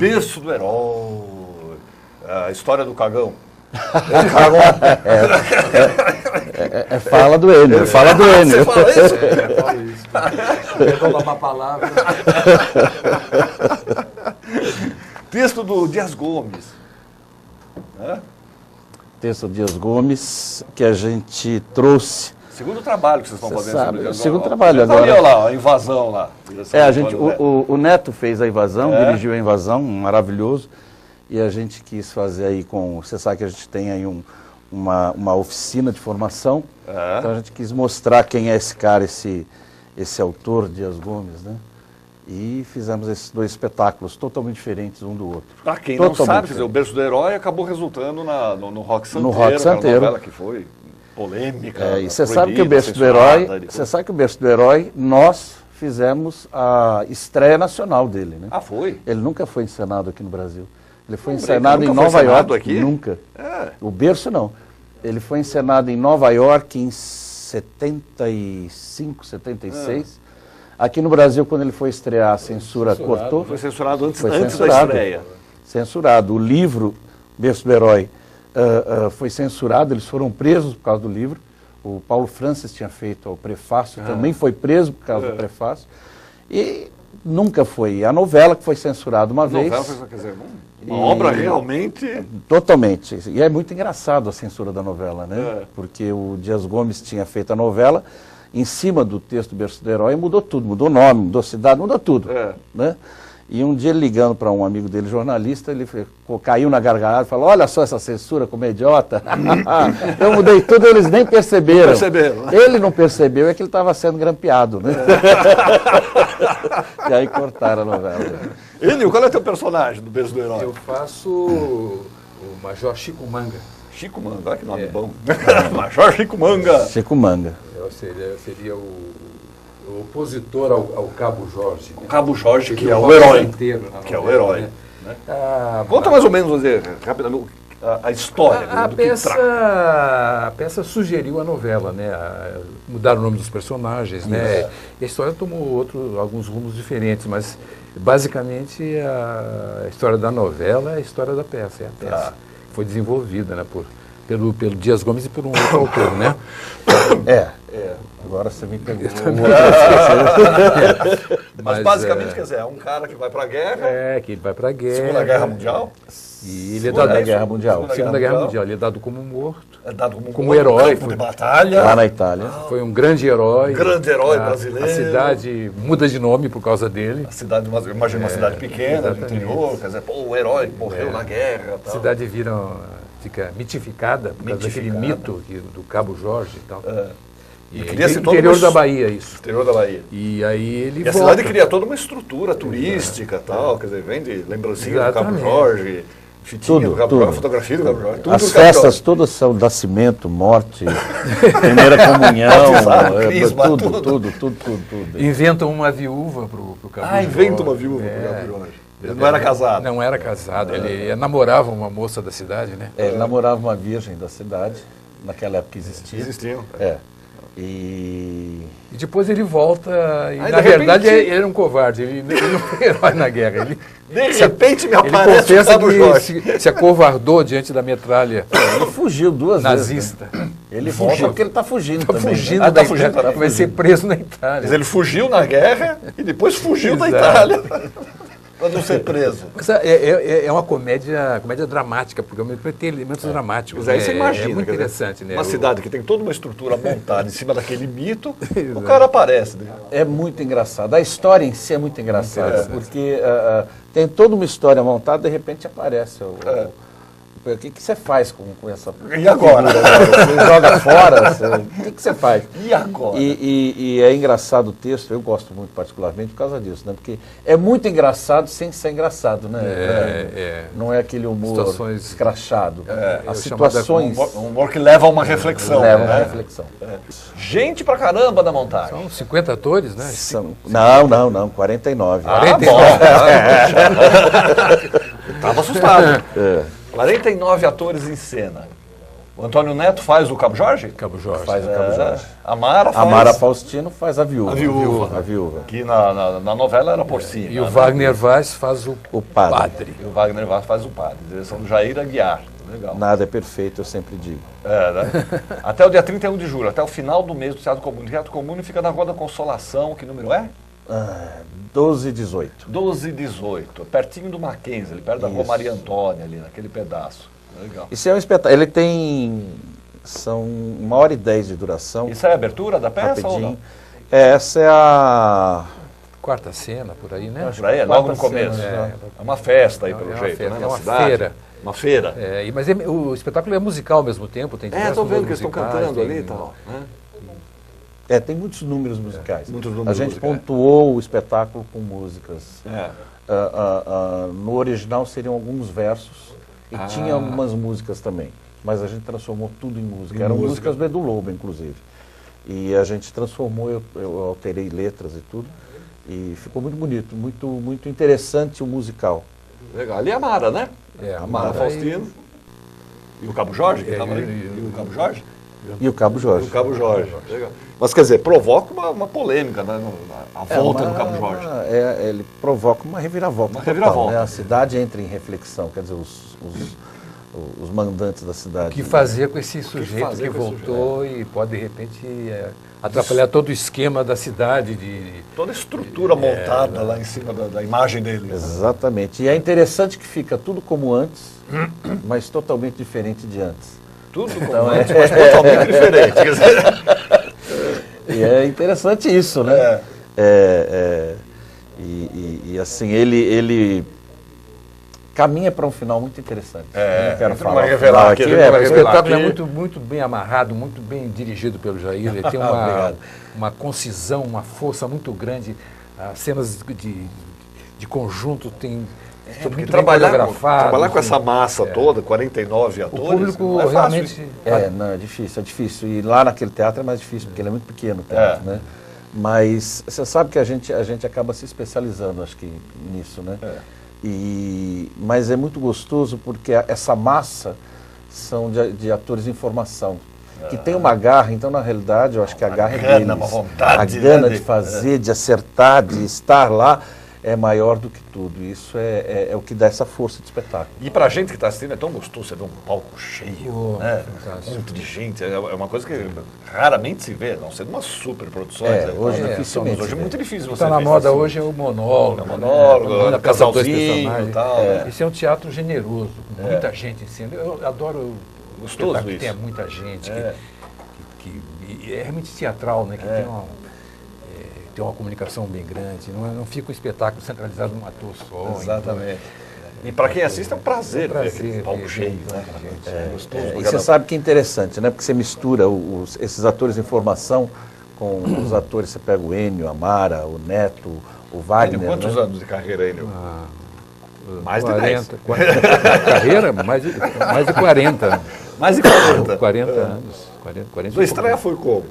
berço do herói. A história do cagão. Fala do Enio, fala do Enio. Você fala isso? Falo isso. Perdão uma palavra. Texto do Dias Gomes. Texto do Dias Gomes, que a gente trouxe. Segundo trabalho que vocês estão fazendo. Sabe, sobre o segundo trabalho Então, agora. olha lá, a invasão lá. O Neto fez a invasão, dirigiu a invasão, maravilhoso. E a gente quis fazer aí com... Você sabe que a gente tem aí uma oficina de formação. Então a gente quis mostrar quem é esse cara, esse autor, Dias Gomes, né? E fizemos esses dois espetáculos totalmente diferentes um do outro. Para quem não sabe, quer dizer, o Berço do Herói acabou resultando no Rock Santeiro, no Rock Santeiro. Novela que foi polêmica. E você sabe que o Berço do Herói, nós fizemos a estreia nacional dele, né? Ah, foi? Ele nunca foi encenado aqui no Brasil. Ele foi encenado em Nova York. Aqui? Nunca. O Berço não. Ele foi encenado em Nova York em 75, 76. Aqui no Brasil, quando ele foi estrear, a censura cortou. Foi censurado antes da estreia. Censurado. O livro, Berço do Herói, foi censurado, eles foram presos por causa do livro. O Paulo Francis tinha feito o prefácio, também foi preso por causa do prefácio. E nunca foi. A novela que foi censurada uma vez. Novela foi, quer dizer, uma obra realmente... Totalmente. E é muito engraçado a censura da novela, né? Porque o Dias Gomes tinha feito a novela em cima do texto do Berço do Herói, mudou tudo, mudou nome, mudou cidade, mudou tudo. Né? E um dia ele ligando para um amigo dele, jornalista, ele caiu na gargalhada e falou, olha só essa censura como é idiota. Eu mudei tudo, eles nem perceberam. Ele não percebeu, é que ele estava sendo grampeado. Né? E aí cortaram a novela. Enio, qual é o teu personagem do Berço do Herói? Eu faço o Major Chico Manga. Chico Manga, olha que nome bom. Major Chico Manga. Chico Manga. Eu seria o opositor ao Cabo Jorge. O Cabo Jorge, que é o o herói. Que é o herói. Né? Conta mais ou menos, rapidamente, a história. A peça sugeriu a novela, né? Mudar o nome dos personagens, né? E a história tomou alguns rumos diferentes, mas basicamente a história da novela é a história da peça. É a peça. Foi desenvolvida, né? Pelo Dias Gomes e por um outro autor, né? Agora você me pegou. Mas basicamente, quer dizer, é um cara que vai para a guerra. Que ele vai para a guerra. Segunda Guerra Mundial. E ele é dado Segunda Guerra Mundial. Segunda Guerra Mundial. Ele é dado como morto. É dado como herói. De batalha. Lá na Itália. Foi um grande herói. Grande herói brasileiro. A cidade muda de nome por causa dele. A cidade, imagina uma cidade pequena, do interior, quer dizer, o herói morreu na guerra. A cidade fica mitificada por causa daquele mito do Cabo Jorge e tal. E interior da Bahia, isso. Interior da Bahia. E aí ele a cidade cria toda uma estrutura turística e tal, quer dizer, vem de lembrancinha do Cabo Jorge, fitinha do Cabo Jorge, fotografia do Cabo Jorge. Tudo as festas todas são nascimento, morte, primeira comunhão, tudo. Inventam uma viúva pro Cabo Jorge. Inventa uma viúva pro Cabo Jorge. Ele não era casado. Não era casado, ele namorava uma moça da cidade, né? Ele namorava uma virgem da cidade, naquela época existiam. E depois ele volta e, na verdade, ele era um covarde, ele não foi herói na guerra. De repente me aparece ele confessa que se acovardou diante da metralha. Ele fugiu duas nazista. vezes. Né? Ele volta porque ele está fugindo também. Fugindo da Itália, vai ser preso na Itália. Mas ele fugiu na guerra e depois fugiu da Itália. Para não ser preso. Mas é uma comédia dramática, porque tem elementos dramáticos. Aí você imagina. É muito interessante, né? Uma cidade que tem toda uma estrutura montada em cima daquele mito, o cara aparece. Né? É muito engraçado. A história em si é muito engraçada, porque tem toda uma história montada, de repente aparece o que você faz com essa... E agora? Você joga fora? O que você faz? E agora? E é engraçado o texto, eu gosto muito particularmente por causa disso, né? Porque é muito engraçado sem ser engraçado, né? Não é aquele humor escrachado. As situações... Um humor que leva a uma reflexão. Leva a uma reflexão. Gente pra caramba da montagem. São 50 atores, né? Não, 49. 49. Estava assustado. 49 atores em cena. O Antônio Neto faz o Cabo Jorge? Cabo Jorge. Faz o Cabo Jorge. A Mara faz... A Mara Faustino faz a viúva. A viúva. Que na novela era Porcina. E o Wagner Vaz faz o padre. E o Wagner Vaz faz o padre. Direção do Jair Aguiar. Legal. Nada é perfeito, eu sempre digo. Né? Até o dia 31 de julho, até o final do mês do Teatro Comune. O Teatro Comune fica na Rua da Consolação, que número é? 12 e 18. 12 e 18, pertinho do Mackenzie, ali perto da Rua Maria Antônia, ali naquele pedaço. Legal. Isso é um espetáculo, ele tem, são 1h10 de duração. Isso é a abertura da peça rapidinho. ou não? Essa é a... Quarta cena, por aí, né? Por aí, logo no começo. É uma festa aí, pelo jeito, festa, né? É uma cidade. feira. Uma feira. Mas o espetáculo é musical ao mesmo tempo, tem diversos estou vendo que números eles estão musicais, cantando ali e tal. Né? Tem muitos números musicais. Muitos números a gente musicais. pontuou o espetáculo com músicas. É. No original seriam alguns versos e tinha algumas músicas também. Mas a gente transformou tudo em música. Eram músicas do Edu Lobo, inclusive. E a gente transformou, eu alterei letras e tudo. E ficou muito bonito, muito interessante o musical. Legal. Ali é a Mara, né? A Mara Faustino. E o Cabo Jorge, que estava ali? E o Cabo Jorge? E o Cabo Jorge. E o Cabo Jorge. Legal. Mas, quer dizer, provoca uma polêmica, né? A volta do Cabo Jorge. Ele provoca uma reviravolta. Uma reviravolta. Total, né? A cidade entra em reflexão, quer dizer, os mandantes da cidade. O que fazer com esse sujeito que voltou e pode, de repente, atrapalhar todo o esquema da cidade. Toda a estrutura montada lá em cima da imagem dele. Exatamente. E é interessante que fica tudo como antes, mas totalmente diferente de antes. Tudo como antes, mas totalmente diferente. Quer dizer... E é interessante isso, né? E assim, ele caminha para um final muito interessante. Não quero falar. falar Revelar aqui, o espetáculo é muito bem amarrado, muito bem dirigido pelo Jair. Ele tem uma concisão, uma força muito grande. As cenas de conjunto tem... Porque trabalhar com essa massa toda, 49 atores, o público não é realmente... Não, é difícil. E lá naquele teatro é mais difícil, porque ele é muito pequeno o teatro, né? Mas você sabe que a gente acaba se especializando, acho que, nisso, né? Mas é muito gostoso porque essa massa são de atores em formação, que tem uma garra, então na realidade eu acho que a garra é deles. Uma vontade, a gana de fazer, de acertar, de estar lá, é maior do que tudo. Isso é o que dá essa força de espetáculo. E pra gente que está assistindo é tão gostoso você ver um palco cheio, né? Um monte de gente. É uma coisa que raramente se vê, não sendo umas super produções. Hoje dificilmente. Hoje é muito difícil você Está na ver moda assim. hoje é o monólogo. O casalzinho e tal. Esse é um teatro generoso, com muita gente em cena. Eu adoro gostoso que tenha muita gente, que é realmente teatral, né? Que tem uma comunicação bem grande, não fica um espetáculo centralizado num ator só. Exatamente. Então, e para quem assiste é um prazer ver aquele palco cheio, né? Gostoso. E você sabe que é interessante, né? Porque você mistura esses atores em formação com os atores, você pega o Enio, a Mara, o Neto, o Wagner. Tem quantos anos de carreira, Enio? Mais de 40, 10. Carreira? Mais de 40. Mais de 40. 40 anos. 40 Sua estreia foi como?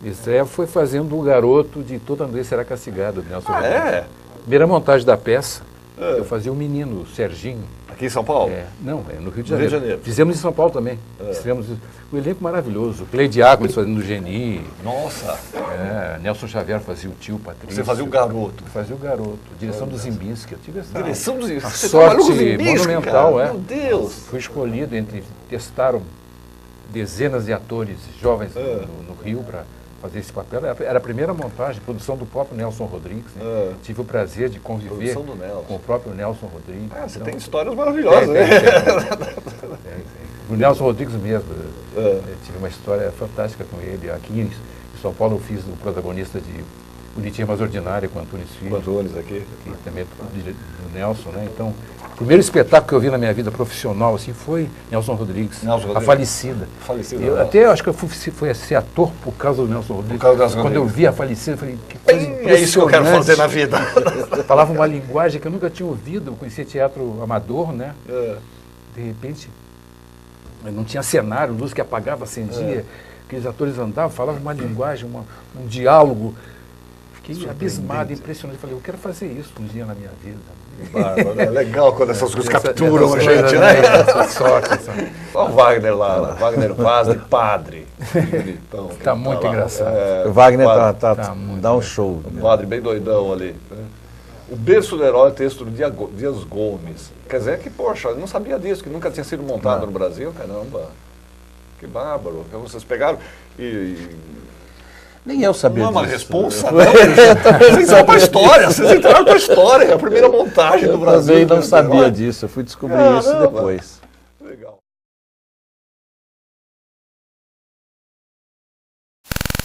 Estreia foi fazendo o garoto de Toda Noite Será Castigado, Nelson Rodrigues. Primeira montagem da peça, eu fazia o menino, o Serginho. Aqui em São Paulo? Não, no Rio de Janeiro. Fizemos em São Paulo também. Fizemos o elenco maravilhoso. Cleide Águas fazendo o Geni. Nossa! Nelson Xavier fazia o tio Patrício. Você fazia o garoto. Fazia o garoto. Direção do Zimbinski. Eu tive essa direção do Zimbinski. Você sorte monumental, cara. Meu Deus! Fui escolhido entre... Testaram dezenas de atores jovens no Rio para fazer esse papel. Era a primeira montagem, produção do próprio Nelson Rodrigues. Né? Tive o prazer de conviver com o próprio Nelson Rodrigues. Você tem histórias maravilhosas, né? O Nelson Rodrigues mesmo. Tive uma história fantástica com ele. Aqui em São Paulo eu fiz o protagonista de Bonitinha Mais Ordinária com Antunes Filho. Antunes aqui. Que também do Nelson, né? Então, o primeiro espetáculo que eu vi na minha vida profissional assim, foi Nelson Rodrigues, A Falecida. Eu até acho que eu fui ser ator por causa do Nelson Rodrigues. Quando eu vi A Falecida, eu falei, que coisa impressionante. É isso que eu quero fazer na vida. Falava uma linguagem que eu nunca tinha ouvido, eu conhecia teatro amador, né? De repente, não tinha cenário, luz que apagava, acendia, aqueles atores andavam, falavam uma linguagem, um diálogo. fiquei abismado, impressionado. Falei, eu quero fazer isso um dia na minha vida. Bárbaro, é legal quando essas coisas capturam a gente, né? Essa sorte. Olha o Wagner lá, Wagner Vaz de padre. Está muito engraçado. O Wagner dá um muito show. O padre bem doidão ali. Né? O Berço do Herói, texto do Dias Gomes. Quer dizer que, poxa, eu não sabia disso, que nunca tinha sido montado no Brasil. Caramba, que bárbaro. Então, vocês pegaram Nem eu sabia não é uma disso. responsa, não. Vocês entraram para a história, vocês entraram para a história. É a primeira montagem do Brasil. Eu também não sabia disso, eu fui descobrir isso depois.